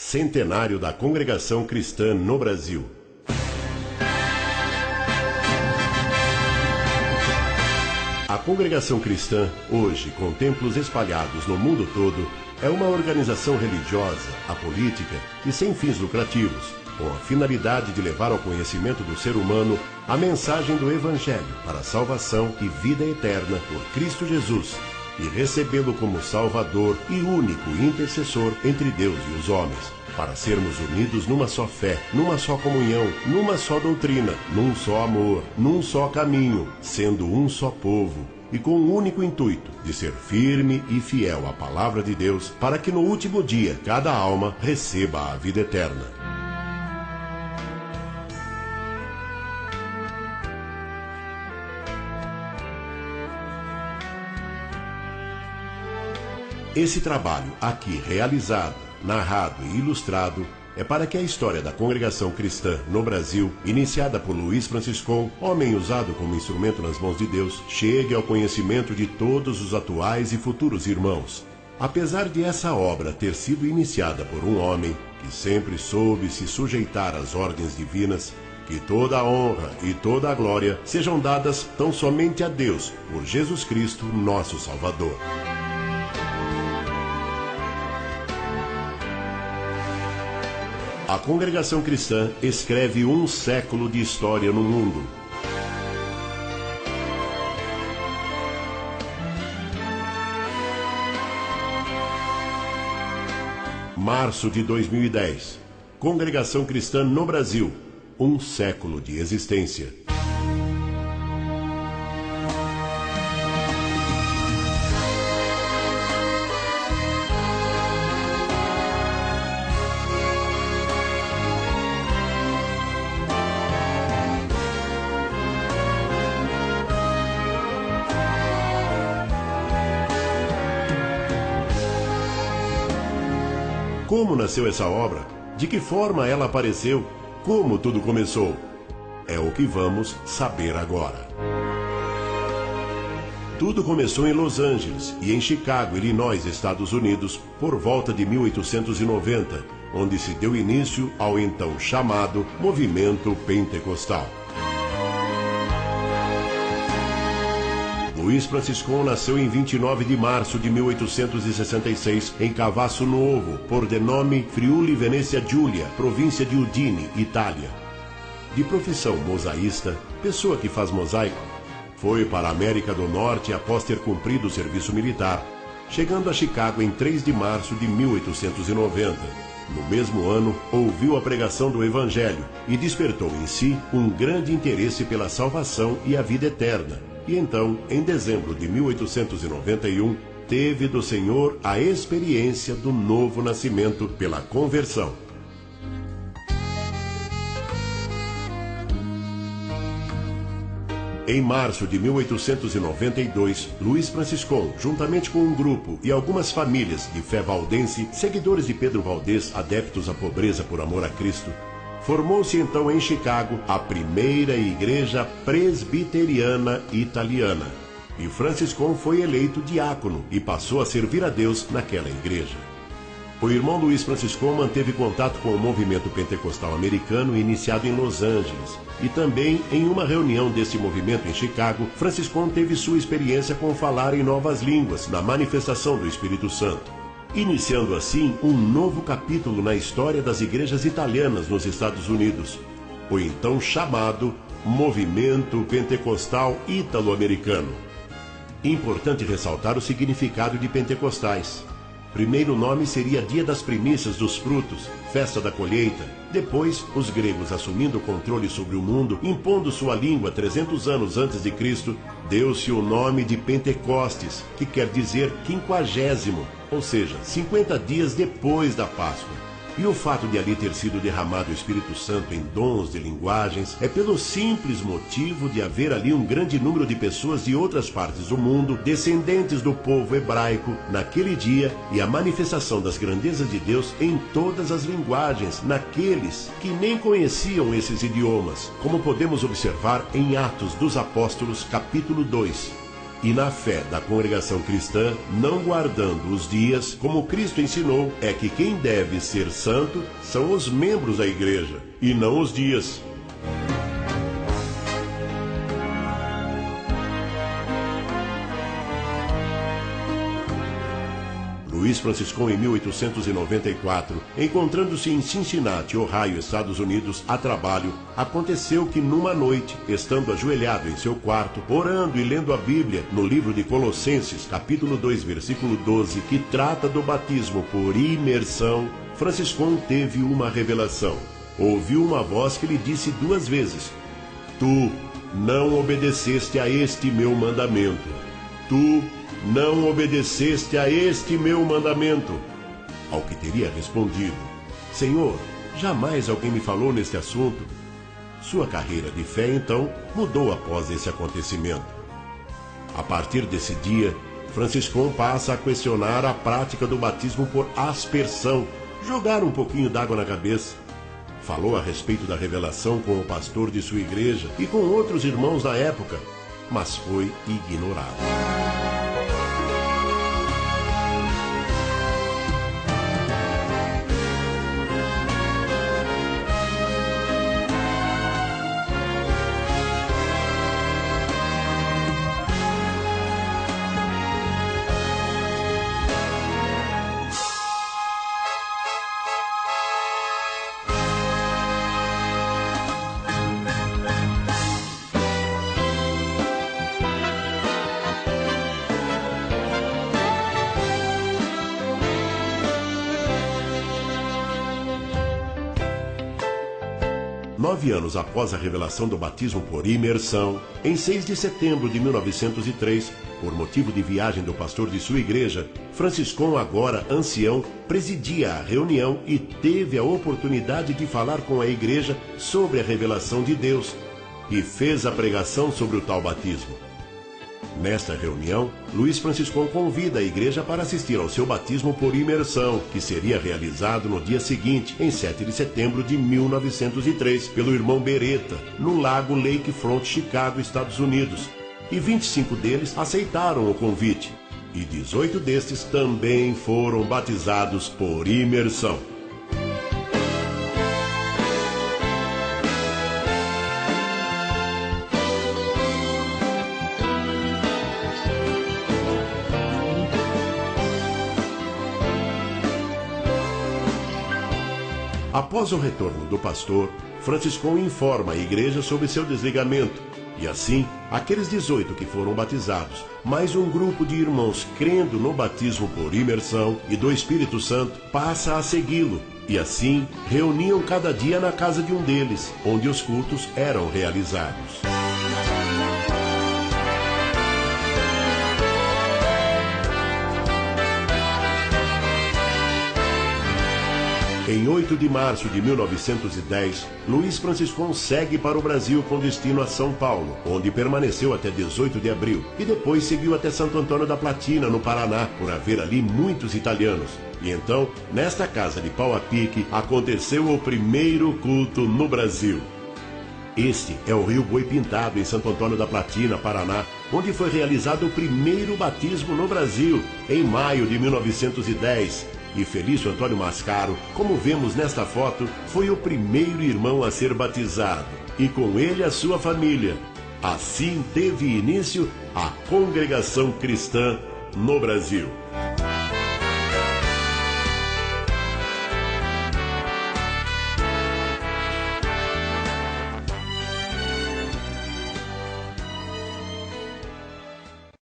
Centenário da Congregação Cristã no Brasil. A Congregação Cristã, hoje com templos espalhados no mundo todo, é uma organização religiosa, apolítica e sem fins lucrativos, com a finalidade de levar ao conhecimento do ser humano a mensagem do Evangelho para a salvação e vida eterna por Cristo Jesus, e recebê-lo como Salvador e único intercessor entre Deus e os homens, para sermos unidos numa só fé, numa só comunhão, numa só doutrina, num só amor, num só caminho, sendo um só povo, e com o único intuito de ser firme e fiel à palavra de Deus, para que no último dia cada alma receba a vida eterna. Esse trabalho aqui realizado, narrado e ilustrado é para que a história da congregação cristã no Brasil, iniciada por Luiz Franciscon, homem usado como instrumento nas mãos de Deus, chegue ao conhecimento de todos os atuais e futuros irmãos. Apesar de essa obra ter sido iniciada por um homem que sempre soube se sujeitar às ordens divinas, que toda a honra e toda a glória sejam dadas tão somente a Deus, por Jesus Cristo, nosso Salvador. A congregação cristã escreve um século de história no mundo. Março de 2010. Congregação cristã no Brasil. Um século de existência. Como nasceu essa obra? De que forma ela apareceu? Como tudo começou? É o que vamos saber agora. Tudo começou em Los Angeles e em Chicago, Illinois, Estados Unidos, por volta de 1890, onde se deu início ao então chamado Movimento Pentecostal. Luiz Franciscon nasceu em 29 de março de 1866, em Cavasso Novo, por denome Friuli Venezia Giulia, província de Udine, Itália. De profissão mosaísta, pessoa que faz mosaico, foi para a América do Norte após ter cumprido o serviço militar, chegando a Chicago em 3 de março de 1890. No mesmo ano, ouviu a pregação do Evangelho e despertou em si um grande interesse pela salvação e a vida eterna. E então, em dezembro de 1891, teve do Senhor a experiência do novo nascimento pela conversão. Em março de 1892, Luiz Franciscon, juntamente com um grupo e algumas famílias de fé valdense, seguidores de Pedro Valdez, adeptos à pobreza por amor a Cristo, formou-se então em Chicago a primeira igreja presbiteriana italiana. E Franciscon foi eleito diácono e passou a servir a Deus naquela igreja. O irmão Luiz Franciscon manteve contato com o movimento pentecostal americano iniciado em Los Angeles. E também, em uma reunião desse movimento em Chicago, Franciscon teve sua experiência com falar em novas línguas, na manifestação do Espírito Santo, iniciando assim um novo capítulo na história das igrejas italianas nos Estados Unidos, o então chamado Movimento Pentecostal Ítalo-Americano. Importante ressaltar o significado de pentecostais. Primeiro nome seria Dia das Primícias dos Frutos, Festa da Colheita. Depois, os gregos, assumindo o controle sobre o mundo, impondo sua língua 300 anos antes de Cristo, deu-se o nome de Pentecostes, que quer dizer 50º, ou seja, 50 dias depois da Páscoa. E o fato de ali ter sido derramado o Espírito Santo em dons de linguagens é pelo simples motivo de haver ali um grande número de pessoas de outras partes do mundo, descendentes do povo hebraico, naquele dia, e a manifestação das grandezas de Deus em todas as linguagens, naqueles que nem conheciam esses idiomas, como podemos observar em Atos dos Apóstolos, capítulo 2. e na fé da congregação cristã, não guardando os dias, como Cristo ensinou, é que quem deve ser santo são os membros da igreja, e não os dias. Luís Franciscon, em 1894, encontrando-se em Cincinnati, Ohio, Estados Unidos, a trabalho, aconteceu que numa noite, estando ajoelhado em seu quarto, orando e lendo a Bíblia, no livro de Colossenses, capítulo 2, versículo 12, que trata do batismo por imersão, Franciscon teve uma revelação. Ouviu uma voz que lhe disse 2 vezes: "Tu não obedeceste a este meu mandamento. Tu não obedeceste a este meu mandamento." Ao que teria respondido: "Senhor, jamais alguém me falou neste assunto." Sua carreira de fé, então, mudou após esse acontecimento. A partir desse dia, Franciscon passa a questionar a prática do batismo por aspersão, jogar um pouquinho d'água na cabeça. Falou a respeito da revelação com o pastor de sua igreja e com outros irmãos da época, mas foi ignorado. Nove anos após a revelação do batismo por imersão, em 6 de setembro de 1903, por motivo de viagem do pastor de sua igreja, Franciscon, agora ancião, presidia a reunião e teve a oportunidade de falar com a igreja sobre a revelação de Deus e fez a pregação sobre o tal batismo. Nesta reunião, Luís Franciscon convida a igreja para assistir ao seu batismo por imersão, que seria realizado no dia seguinte, em 7 de setembro de 1903, pelo irmão Beretta, no lago Lakefront, Chicago, Estados Unidos. E 25 deles aceitaram o convite, e 18 destes também foram batizados por imersão. Após o retorno do pastor, Franciscon informa a igreja sobre seu desligamento. E assim, aqueles 18 que foram batizados, mais um grupo de irmãos crendo no batismo por imersão e do Espírito Santo, passa a segui-lo. E assim, reuniam cada dia na casa de um deles, onde os cultos eram realizados. Em 8 de março de 1910, Luís Franciscon segue para o Brasil com destino a São Paulo, onde permaneceu até 18 de abril, e depois seguiu até Santo Antônio da Platina, no Paraná, por haver ali muitos italianos. E então, nesta casa de pau a pique, aconteceu o primeiro culto no Brasil. Este é o Rio Boi Pintado, em Santo Antônio da Platina, Paraná, onde foi realizado o primeiro batismo no Brasil, em maio de 1910. E Felício Antônio Mascaro, como vemos nesta foto, foi o primeiro irmão a ser batizado, e com ele a sua família. Assim teve início a congregação cristã no Brasil.